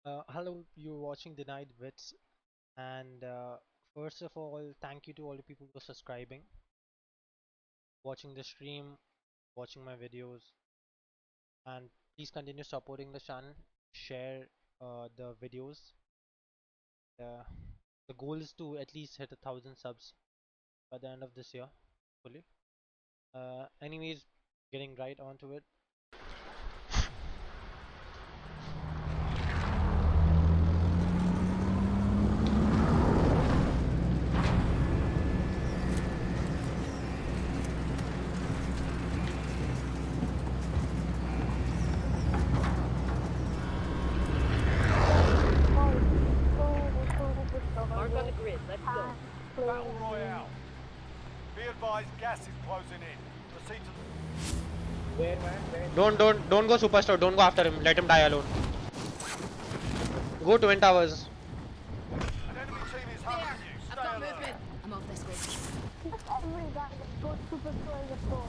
Hello, you're watching Denied Wits, and first of all, thank you to all the people who are subscribing, watching the stream, watching my videos, and please continue supporting the channel. Share the videos. Uh, the goal is to at least hit 1,000 subs by the end of this year, fully. Anyways, getting right onto it. Mark on the grid. Let's go. Battle Royale. Be advised, gas is closing in. Proceed to Don't go superstar. Don't go after him. Let him die alone. Go Twin Towers. an enemy team is hunting you. Stay I've got alert. movement. I'm off this way. Every guy that goes super slow is a pro.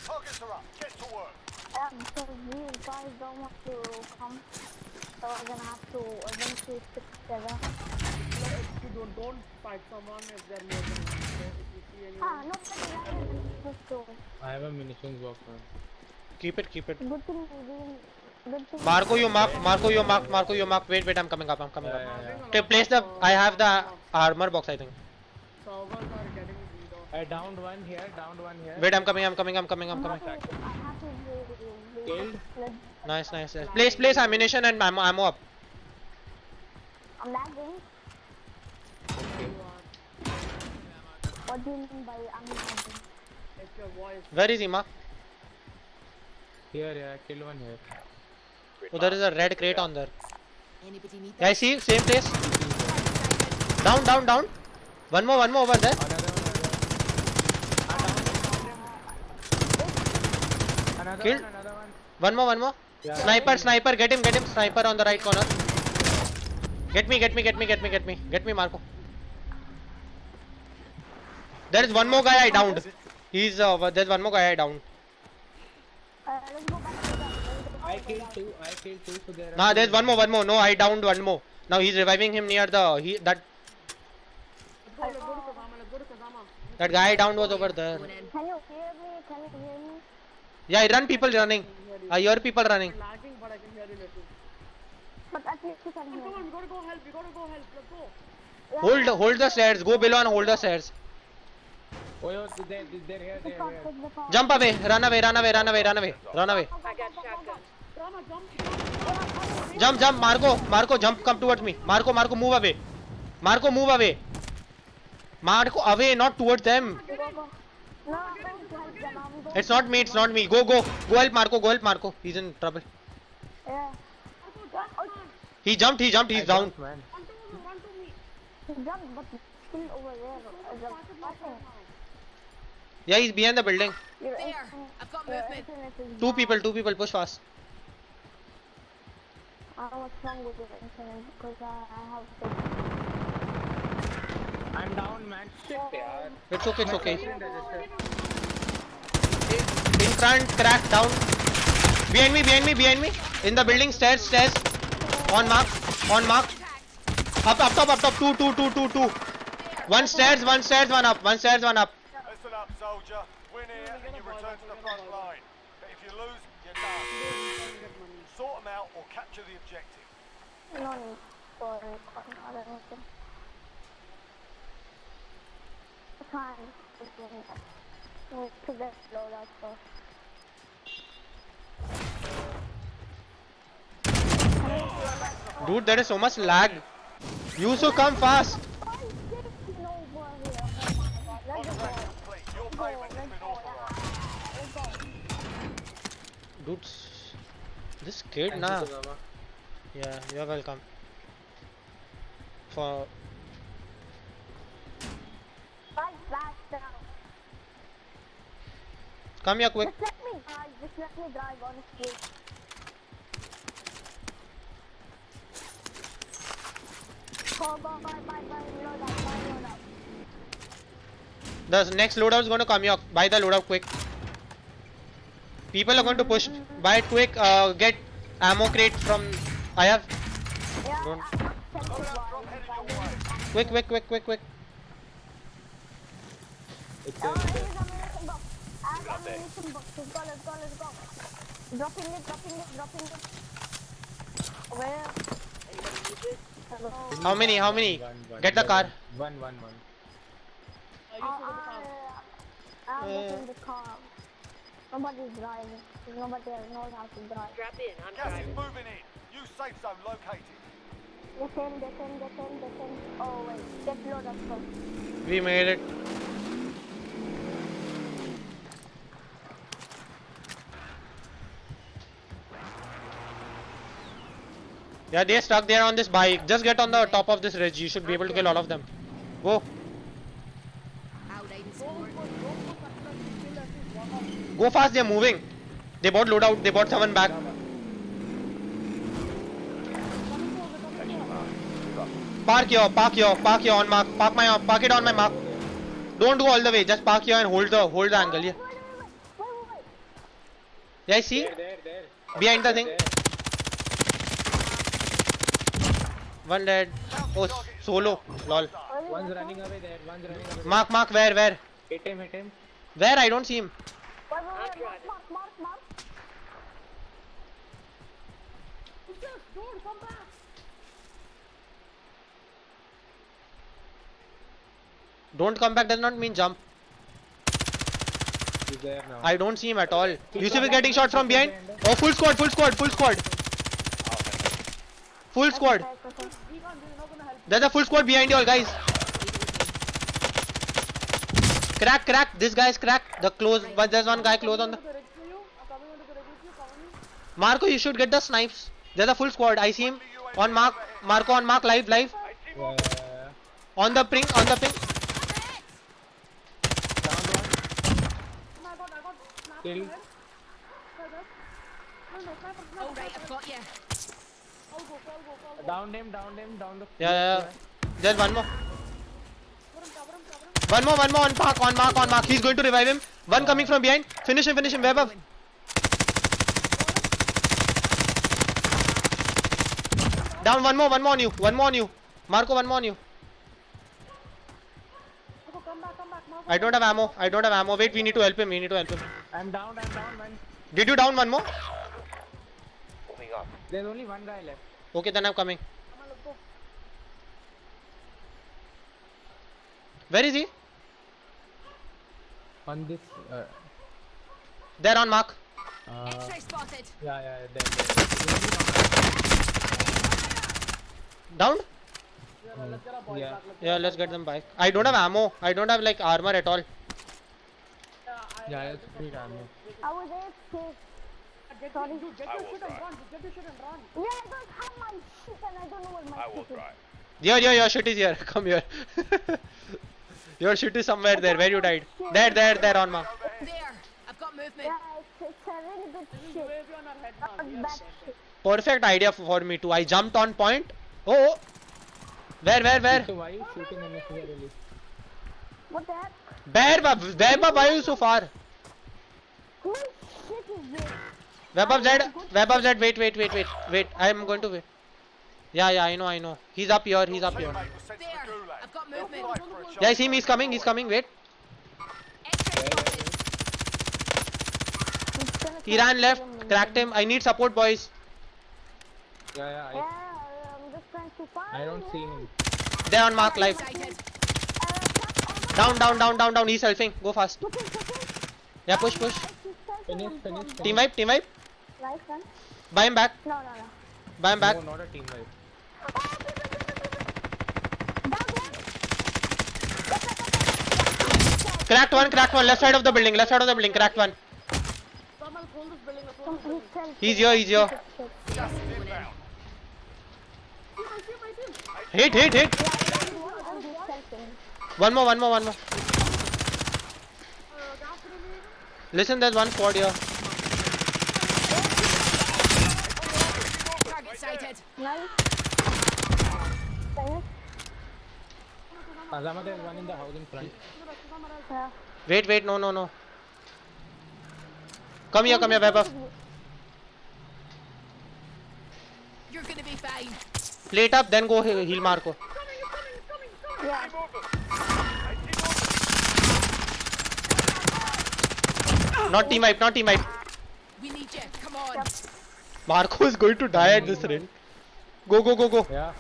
Targets are up. Get to work. So these guys don't want to come, so we're gonna have to eventually stick together. If you don't fight someone if they're more than one. So if you see anyone, No, let's go. I have a munitions box, man. Keep it. Good thing we didn't. Good thing. Marco, you mark. Wait, I'm coming up. Yeah. Okay, place the. I have the armor box, I think. servers are getting beat off. I downed one here. Wait, I'm coming. I'm happy Killed. Nice. Place ammunition and ammo up. I'm lagging. What do you mean by I'm lagging? It's your voice. Where is he, Mark? Here, I killed one here. Oh, there is a red crate on there. Anybody need Yeah, I see. Same place. Down. One more over there. Another Killed. one, another one. One more. Yeah. Sniper. Get him. Sniper on the right corner. Get me, Marco. There is one more guy I downed. There's one more guy I downed. Let's go back to the. I killed two, so there are Nah, two there's one more. No, I downed one more. Now he's reviving him near the Let's go to Kazama. that guy I downed was over there. going in? Can you hear me? Yeah, I run people running. I hear people running. I'm lagging, but I can hear you little. But at least you can hear Come on, me. we gotta go help. Let's go. Hold the stairs. Go below and hold the stairs. Oh, they're here. Jump away. Run away. I got shotgun. Jump. Marco, jump. Come towards me. Marco, move away. Marco, away, not towards them. Go. No, I'm going to help them. I'm going It's not me. Go help Marco. He's in trouble. Yeah. He jumped. He's down. Man. Run to me. He jumped, but he's still over there. Yeah, he's behind the building. Your There. internet- I've got your movement. internet is Two bad. people. Push fast. I don't know what's wrong with your internet because I have to. I'm down, man. Shit, yaar. It's okay. Didn't register. In front, crack down. Behind me. In the building, stairs. On mark. Up top. Two. One stairs, one up. Listen up, soldier. Win here and you return to the front line. But if you lose, you're done. Sort them out or capture the objective. No need for recording or anything. Fine. To get loadout first. Dude, there is so much lag. You should come fast. Contract complete. Your payment has been authorized. Dude, this kid, nah. Yeah, you're welcome. For come here quick. Just let me drive, honestly. The next loadout is going to come here. Buy the loadout quick. People are going to push. Buy it quick. Get ammo crate from. I have. Yeah, Don't- Drop headed your way. Quick, quick, quick, quick, quick. It's Oh, there. here's ammunition box. I have ammunition box. Let's go, let's go, let's go. Dropping it. Where? Anybody need this? Hello. How many? How many? One. Get the car. One. You should have come. I'm getting the car. Nobody's driving. Nobody knows how to drive. Strap in. I'm Gas is driving. moving in. New safe zone located. Get in. Oh wait, get load of stuff. We made it. Yeah, they're stuck there on this bike. Just get on the top of this ridge. You should be able to kill all of them. Go. Out, Aiden Squad. Go fast, they're moving. They bought loadout. They bought someone back. Park here on mark. Park it on my mark. Don't go all the way. Just park here and hold the angle. Yeah. Wait. Yeah, I see. There. Behind the thing. There. One dead. Oh, solo. Lol. One's running away there. Mark. Where? Hit him. Where? I don't see him. Mark. Don't come back. Don't come back does not mean jump. He's there now. I don't see him at all. Yusuf is getting shot from behind. Oh, full squad. He can't. He's not gonna help. There's a full squad behind you all, guys. Crack. This guy is cracked. The close, but there's one guy close on the. I'm coming onto the ridge with you. Cover me. Marco, you should get the snipes. There's a full squad. I see him on mark. Marco on mark. Live. Yeah. On the ping. Down one. I got snapped Kill. in the head. No, sniper. Alright, I've got you. I'll go. Down him. Down the. Yeah. There's one more. Cover him. One more on mark. He's going to revive him. One coming from behind. Finish him. Way above. Down. One more on you. Marco, one more on you. Come back. Mark. I don't have ammo. Wait, we need to help him. I'm down, man. Did you down one more? There's only one guy left. Okay, then I'm coming. Come on, let's go. Where is he? On this. There on mark. X-ray spotted. Yeah, there. Down? Yeah, let's get our boys Yeah. back. Yeah, let's get them back. I don't have ammo. I don't have like armor at all. Yeah, it's free ammo. I was AFK. Get Sorry. your shit and run. Get your shit and run. Yeah, I don't have my shit and I don't know where my shit is. Your shit is here. Come here. Your shit is somewhere there. Where you died? There on mark. There. I've got movement. Yeah, it's a really good shit. Wave you on our head now. Not Yes. bad shit. Perfect idea for me too. I jumped on point. Oh. Where? So why are you shooting unnecessarily? What the heck? Where, why are you so far? Whose shit is this? Web of Z. Wait. I am going to wait. Yeah, I know. He's up here. Teammate was sent to the There. gulag. I've got They'll movement. fight for a chance. Yeah, I see him. He's coming. Wait. X-ray spotted. It's gonna He ran left. Cracked him. I need support, boys. Yeah, Yeah, I'm just trying to find I don't see him. There on mark live. Sighted. Down. He's selfing. Go fast. Yeah, push. Finish. Team wipe. Nice one. Buy him back. No. Buy him back. No, not a team wipe. Cracked one. Left side of the building. Cracked one. Someone hold this building. Let's hold this building. He's here. Gas is inbound. Hit. One more. Listen, there's one squad here. Target sighted. Nice. Finish. Azama, there's one in the house in front. Yeah. Wait, no. Come here, Vaibhav. You're gonna be fine. Plate up, then go heal Marco. Yeah. Not team wipe. We need you. Come on. Marco is going to die at this rate. Go. Yeah.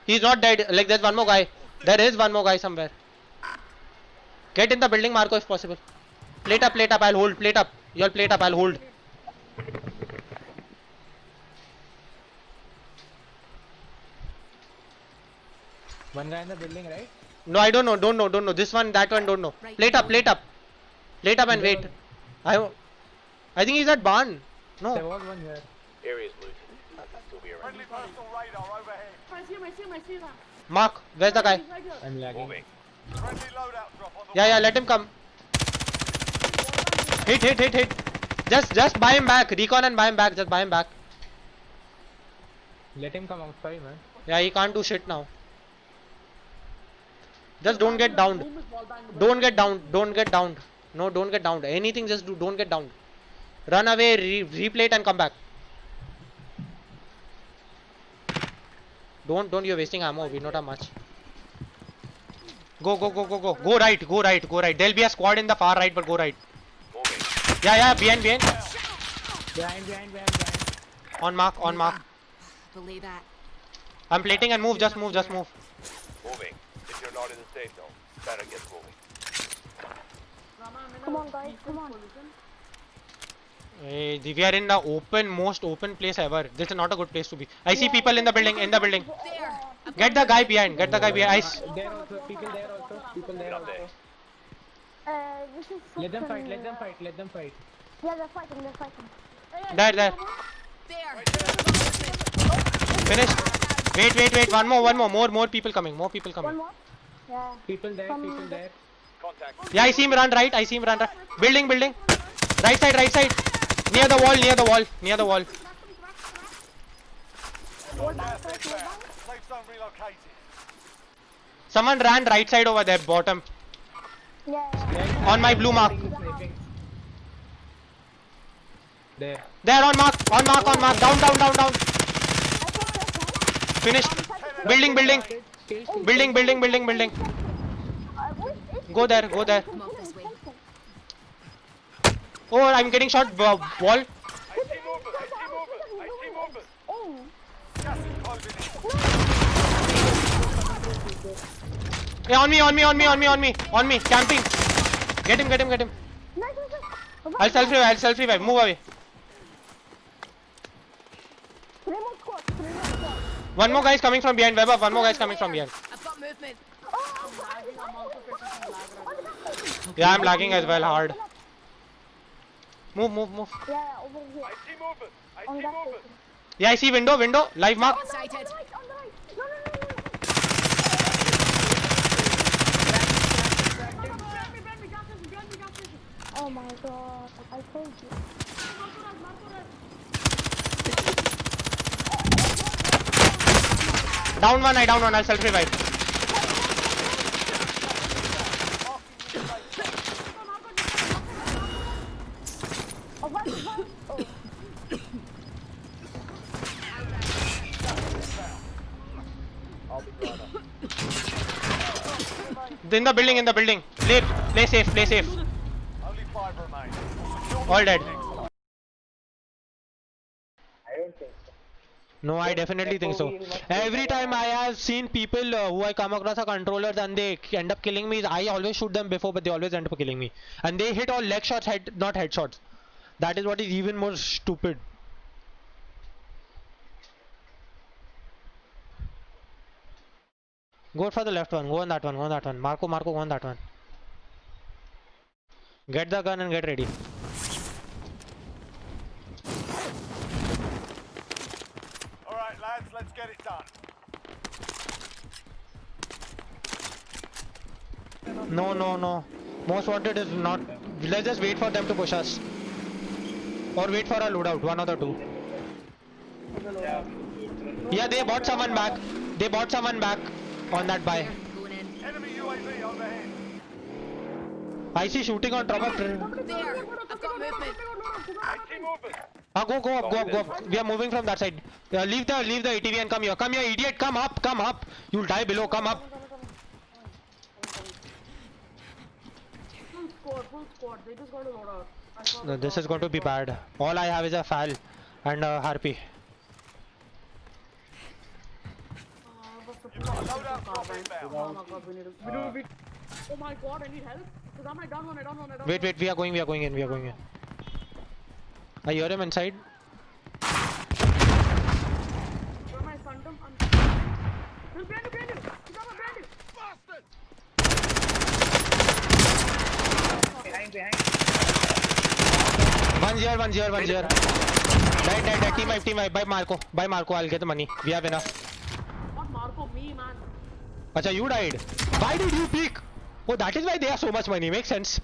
He's not dead. Like, there's one more guy. There is one more guy somewhere. Get in the building, Marco, if possible. Plate up. I'll hold. Plate up. You'll plate up. I'll hold. One guy in the building, right? No, I don't know. This one, that one, don't know. Plate up. Plate up and wait. I think he's at barn. There No. was one here. Area's looted. Still be around. Friendly personal radar overhead. I see him. Mark, where's the guy? I'm lagging. Moving. Friendly loadout drop on the Yeah, let him come. Hit. Just buy him back. Recon and buy him back. Just buy him back. Let him come outside, man. Yeah, he can't do shit now. Just don't get downed. Don't get downed. No, don't get downed. Anything, just do. Don't get downed. Run away, replate and come back. Don't. You're wasting ammo. We don't have much. Go. Go right. There'll be a squad in the far right, but go right. Moving. Yeah. Behind. Behind. On mark. Believe that. I'm plating and move. Just move. Moving. If you're not in the safe zone, better get moving. Come on, guys. Come on. Hey, we are in the most open place ever. This is not a good place to be. I see people in the building. There. Get the guy behind. I see. There also. People there Up there. also. This is Let them fight. Yeah, they're fighting. There. There. Finished. Wait. One more. More people coming. One more. Yeah. People there. Contact. Yeah, I see him run right. Building. Right side. Near the wall. gas inbound. Safe zone relocated. Someone ran right side over there, bottom. Yeah. On my blue mark. There. There, on mark. Down. Finished. Building. Go there. Come off this way. Oh, I'm getting shot. Wall. I see movement. Oh. Gas is closing in. Hey, on me. Camping. Get him. Nice. I'll self revive. Move away. Remote squad. One more guy is coming from behind. Weber. One more guy is coming from behind. I've got movement. Yeah, I'm lagging as well hard. Move. Yeah, over here. I see movement. On that station. Yeah, I see window. Live mark. Sighted. On the right. No. Oh my god, I told you. Down one. I'll self revive. Oh, one. Oh. In the building. Play safe. Only 5 remain. All dead. No, I definitely think so. Every time I have seen people who I come across are controllers and they end up killing me, I always shoot them before, but they always end up killing me. And they hit all leg shots, not headshots. That is what is even more stupid. Go for the left one. Go on that one. Marco, go on that one. Get the gun and get ready. Alright, lads, let's get it done. No. Most wanted is not. Let's just wait for them to push us. Or wait for a loadout, one of the two. Yeah, they bought someone back. on that buy. Here, going in. Enemy UAV overhead. I see shooting on top of. There, I've got movement. Keep moving. Go up. We are moving from that side. Leave the ATV and come here. Come here, idiot. Come up. You'll die below. Come up. Full squad. They just got to load out. I saw the This drop. is going to be bad. All I have is a FAL and a Harpy. What's the Load out, drop inbound. Oh my god, we need to... Oh my god, I need help. Because I down one. Wait. We are going in. I hear him inside. Where am I? Phantom? He's behind you. He's behind you. Bastard! Behind. One's here. Dead. Team wipe. Buy Marco. I'll get the money. We have enough. Not Marco, me, man. Acha, you died. Why did you peek? Oh, that is why they have so much money. Makes sense.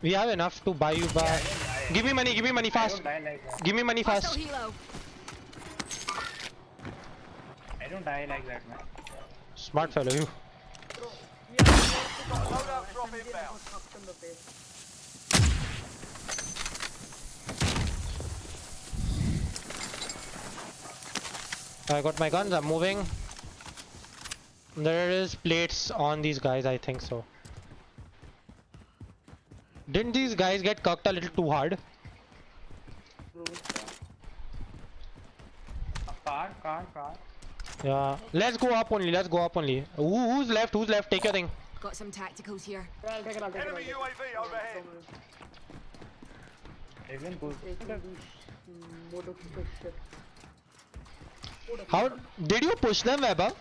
We have enough to buy you back. Give me money fast. I don't die like that. Give me money fast. Hostile helo. I don't die like that, man. Smart fellow, you. Bro, we are supposed to go Load out, drop SMG and inbound. was fucked in the face. I got my guns. I'm moving. There is plates on these guys. I think so. Didn't these guys get cucked a little too hard? Car. Yeah. Let's go up only. Who's left? Take your thing. Got some tacticals here. Yeah, I'll take it. Enemy UAV overhead. Isn't good. Motorcycle shit. How did you push them, Weber?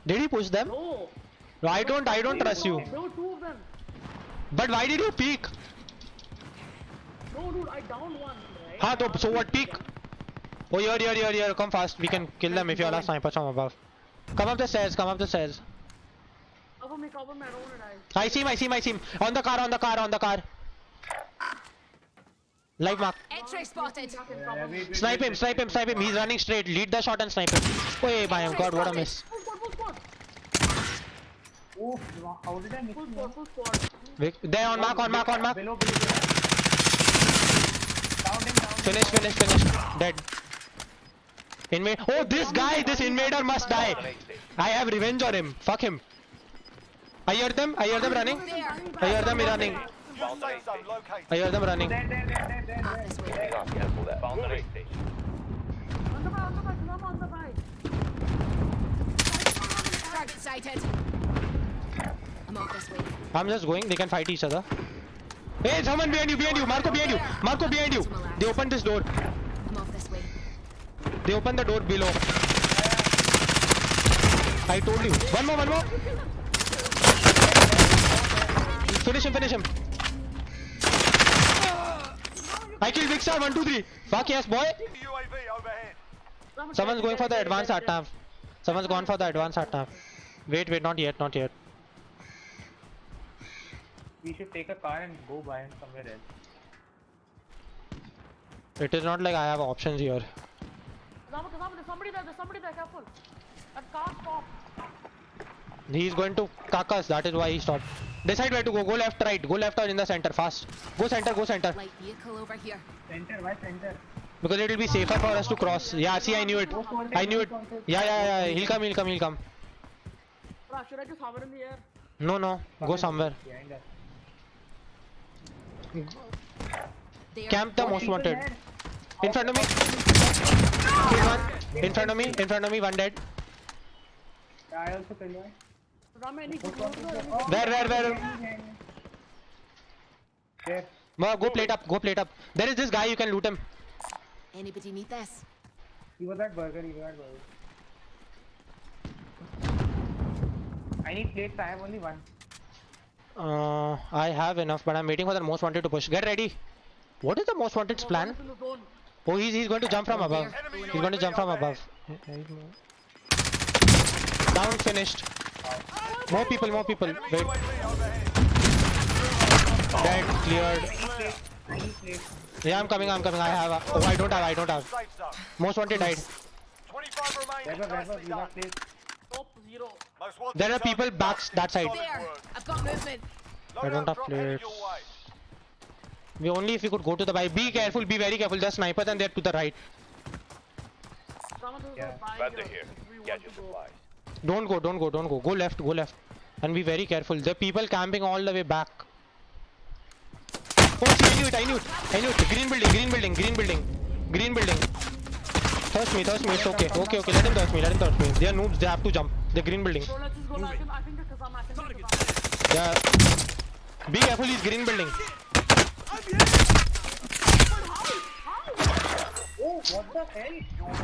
Did you push them? No! No, I don't trust you. There were two of them. But why did you peek? No, dude, I downed one, right? Haan, so what peek? Oh, here. Come fast. We can kill them if you are snipers from above. Come up the stairs. Cover me, I don't wanna die. I see him. On the car. Live mark. X-ray spotted. Snipe him. He's running straight. Lead the shot and snipe him. Oh my god, what a miss. Full squad. Oh, how did I miss Full you? squad. There on mark. Below. Down. Finish. Dead. Invade. Oh, this invader must die. I have revenge on him. Fuck him. I hear them running. I hear them running. Your safe zone located. I hear them running. There. Heading off, cancel that. Found the race station. On the bike. Target sighted. I'm off this way. I'm just going. They can fight each other. Hey, someone behind you. Marco behind you. They opened this door. I'm off this way. They opened the door below. I told you. One more. Finish him. I killed Big Star. 1, 2, 3. Fuck yes, boy. UAV overhead. Someone's going for the advanced ATNAV. Someone's gone for the advanced ATNAV. Wait, not yet. We should take a car and go buy him somewhere else. It is not like I have options here. There's somebody there, careful. That car stopped. He's going to cuck us. That is why he stopped. Decide where to go. Go left, right. Go left or in the center. Fast. Go center. Light vehicle over here. Why center? Because it will be safer for us to cross. Yeah, see, I knew it. Yeah. He'll come. Bro, should I just hover in the air? No. Go somewhere. Behind us. There. Camp the most wanted. In front of me. Kill one. In front of me. One dead. I also killed one. Rama, any good news or anything? Where? There. Go plate up. There is this guy. You can loot him. Anybody need this? He was at burger. I need plates. I have only one. I have enough, but I'm waiting for the most wanted to push. Get ready. What is the most wanted's plan? In the zone. Oh, he's going to jump from above. Enemy He's going to jump from above. Down, finished. More people. Enemy Wait. UAV overhead. Dead, cleared. I need plates. Yeah, I'm coming. I have. I don't have. Safe zone. Most wanted died. 25 remain. Nicely done. Top 0. Most wanted There are target people back busted. that side. Solid There. work. I've got movement. I don't Loadout have drop headed plates. your way. We only if we could go to the buy. Be careful, be very careful. There's snipers and they're to the right. Someone who's Yeah. buying Friendly us here. if we Get want your to go. supplies. Don't go, don't go, don't go. Go left, go left. And be very careful. There are people camping all the way back. Oh, see, I knew it, I knew it. I knew it. Green building, green building, green building. Green building. Thirst me, it's okay. Okay, okay, let him thirst me, let him thirst me. They are noobs, they have to jump. The green building. So let's just go. I think the Kazam. I think the Kazam. Yeah. Be careful, he's green building. Oh, what the hell?